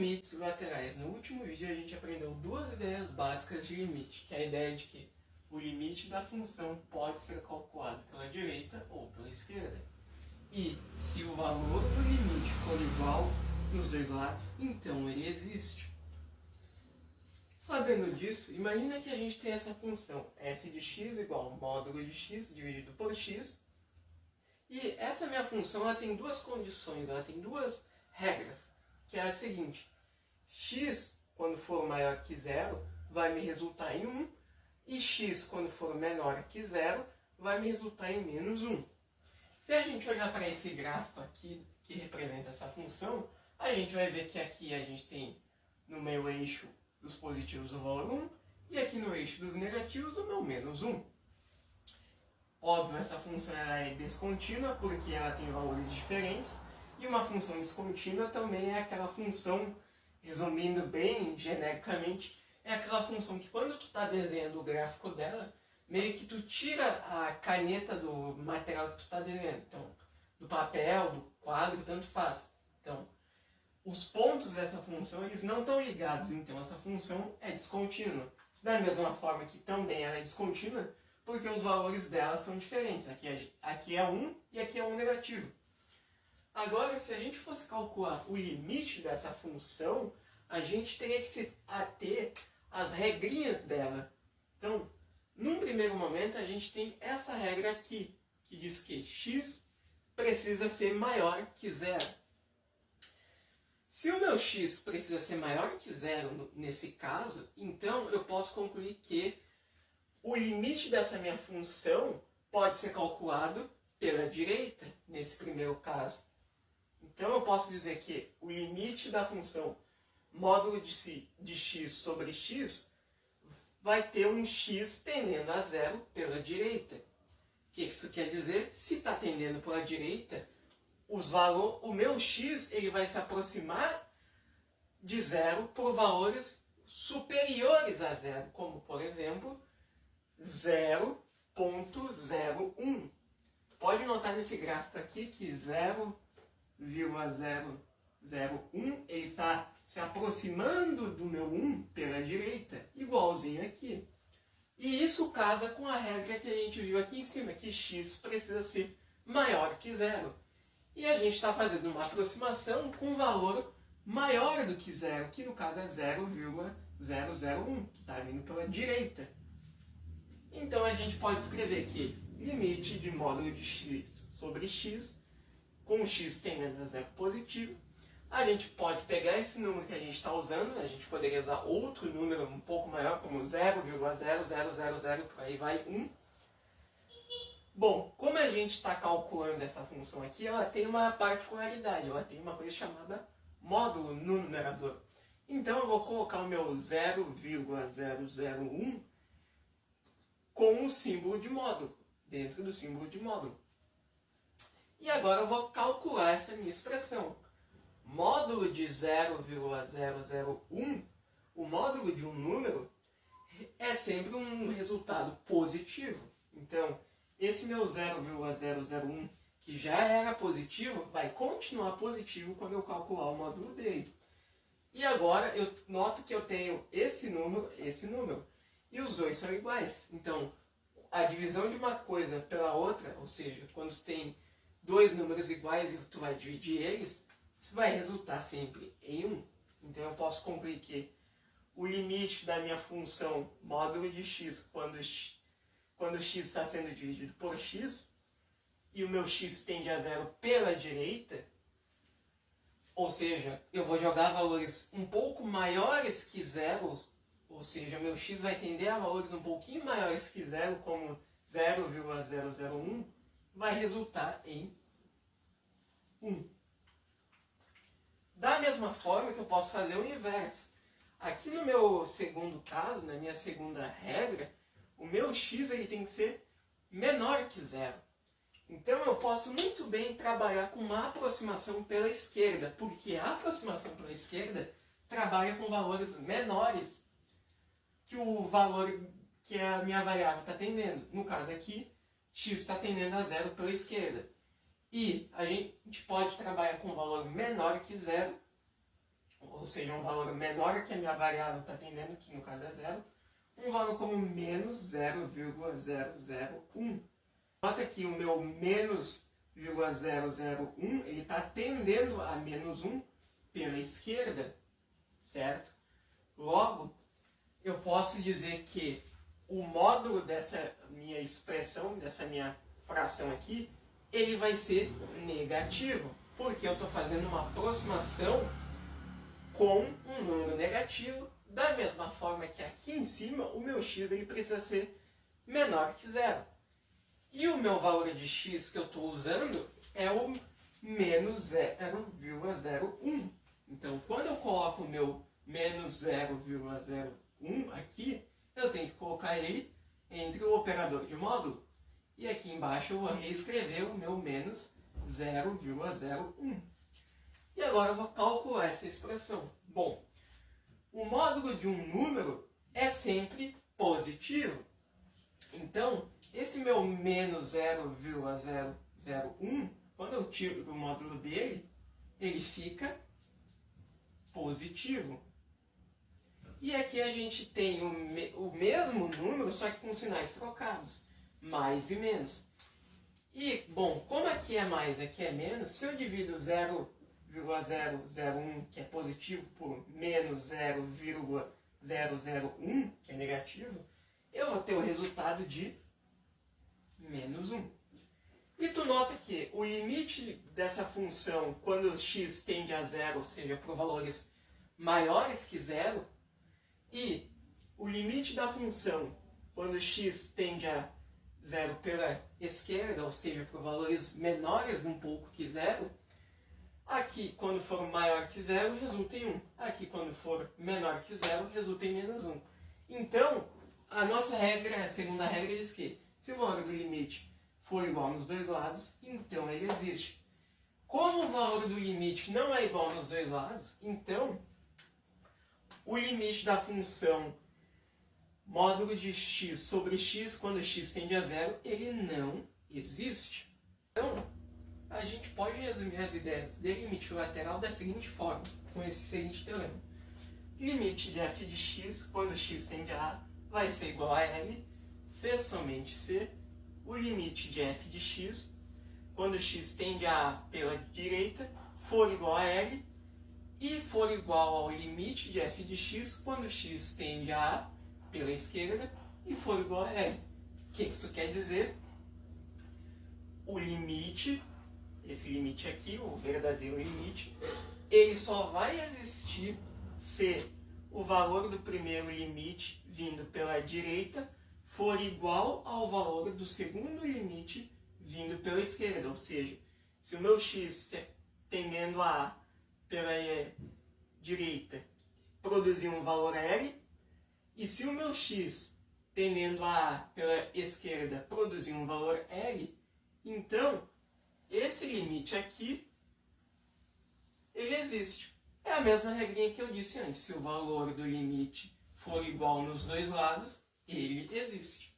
Limites laterais. No último vídeo a gente aprendeu duas ideias básicas de limite, que é a ideia de que o limite da função pode ser calculado pela direita ou pela esquerda. E se o valor do limite for igual nos dois lados, então ele existe. Sabendo disso, imagina que a gente tem essa função f de x igual módulo de x dividido por x. E essa minha função ela tem duas condições, ela tem duas regras, que é a seguinte: x, quando for maior que zero, vai me resultar em 1, e x, quando for menor que zero, vai me resultar em menos 1. Se a gente olhar para esse gráfico aqui, que representa essa função, a gente vai ver que aqui a gente tem no meu eixo dos positivos o valor 1, e aqui no eixo dos negativos o meu menos 1. Óbvio, essa função ela é descontínua, porque ela tem valores diferentes, e uma função descontínua também é aquela função, resumindo bem genericamente, é aquela função que quando tu está desenhando o gráfico dela, meio que tu tira a caneta do material que tu está desenhando. Então, do papel, do quadro, tanto faz. Então, os pontos dessa função eles não estão ligados, então essa função é descontínua. Da mesma forma que também ela é descontínua, porque os valores dela são diferentes. Aqui é 1 e aqui é 1 negativo. Agora, se a gente fosse calcular o limite dessa função, a gente teria que se ater às regrinhas dela. Então, num primeiro momento, a gente tem essa regra aqui, que diz que x precisa ser maior que zero. Se o meu x precisa ser maior que zero nesse caso, então eu posso concluir que o limite dessa minha função pode ser calculado pela direita, nesse primeiro caso. Então eu posso dizer que o limite da função módulo de x sobre x vai ter um x tendendo a zero pela direita. O que isso quer dizer? Se está tendendo pela direita, o meu x ele vai se aproximar de zero por valores superiores a zero, como por exemplo 0,001. Pode notar nesse gráfico aqui que 0,001 ele está se aproximando do meu 1 pela direita, igualzinho aqui. E isso casa com a regra que a gente viu aqui em cima, que x precisa ser maior que zero. E a gente está fazendo uma aproximação com um valor maior do que zero, que no caso é 0,001, que está vindo pela direita. Então a gente pode escrever que limite de módulo de x sobre x, com o x tendendo a zero positivo, a gente pode pegar esse número que a gente está usando, a gente poderia usar outro número um pouco maior, como 0,0000, por aí vai 1. Bom, como a gente está calculando essa função aqui, ela tem uma particularidade, ela tem uma coisa chamada módulo no numerador. Então eu vou colocar o meu 0,001 com o símbolo de módulo, dentro do símbolo de módulo. E agora eu vou calcular essa minha expressão. Módulo de 0,001, o módulo de um número, é sempre um resultado positivo. Então, esse meu 0,001, que já era positivo, vai continuar positivo quando eu calcular o módulo dele. E agora eu noto que eu tenho esse número, e os dois são iguais. Então, a divisão de uma coisa pela outra, ou seja, quando tu tem dois números iguais e tu vai dividir eles, isso vai resultar sempre em 1. Então eu posso concluir que o limite da minha função módulo de x, quando x está sendo dividido por x, e o meu x tende a zero pela direita, ou seja, eu vou jogar valores um pouco maiores que zero, ou seja, meu x vai tender a valores um pouquinho maiores que zero, como 0,001, vai resultar em 1. Da mesma forma que eu posso fazer o inverso. Aqui no meu segundo caso, na minha segunda regra, o meu x ele tem que ser menor que zero. Então eu posso muito bem trabalhar com uma aproximação pela esquerda, porque a aproximação pela esquerda trabalha com valores menores que o valor que a minha variável está tendendo. No caso aqui, x está tendendo a zero pela esquerda. E a gente pode trabalhar com um valor menor que zero ou seja, um valor menor que a minha variável está atendendo, que no caso é zero, um valor como menos 0,001. Nota que o meu menos 0,001 ele está tendendo a menos 1 pela esquerda, certo? Logo, eu posso dizer que o módulo dessa minha expressão, dessa minha fração aqui, ele vai ser negativo, porque eu estou fazendo uma aproximação com um número negativo, da mesma forma que aqui em cima o meu x ele precisa ser menor que zero. E o meu valor de x que eu estou usando é o menos 0,01. Então, quando eu coloco o meu menos 0,01 aqui, eu tenho que colocar ele entre o operador de módulo. E aqui embaixo eu vou reescrever o meu menos 0,01. E agora eu vou calcular essa expressão. Bom, o módulo de um número é sempre positivo. Então, esse meu menos 0,001, quando eu tiro o módulo dele, ele fica positivo. E aqui a gente tem o mesmo número, só que com sinais trocados, mais e menos. E, bom, como aqui é mais, aqui é menos, se eu divido 0,001, que é positivo, por menos 0,001, que é negativo, eu vou ter o resultado de menos 1. E tu nota que o limite dessa função, quando x tende a zero, ou seja, por valores maiores que zero, e o limite da função, quando x tende a zero pela esquerda, ou seja, por valores menores um pouco que zero, aqui, quando for maior que zero, resulta em 1. Aqui, quando for menor que zero, resulta em menos 1. Então, a nossa regra, a segunda regra, diz que se o valor do limite for igual nos dois lados, então ele existe. Como o valor do limite não é igual nos dois lados, então o limite da função módulo de x sobre x, quando x tende a zero, ele não existe. Então, a gente pode resumir as ideias de limite lateral da seguinte forma, com esse seguinte teorema. Limite de f de x, quando x tende a A, vai ser igual a L, se somente se o limite de f de x, quando x tende a A pela direita, for igual a L, e for igual ao limite de f de x, quando x tende a A pela esquerda, e for igual a L. O que isso quer dizer? O limite, esse limite aqui, o verdadeiro limite, ele só vai existir se o valor do primeiro limite vindo pela direita for igual ao valor do segundo limite vindo pela esquerda. Ou seja, se o meu x tendendo a A pela direita produzir um valor L, e se o meu x tendendo a A pela esquerda produzir um valor L, então esse limite aqui, ele existe. É a mesma regrinha que eu disse antes. Se o valor do limite for igual nos dois lados, ele existe.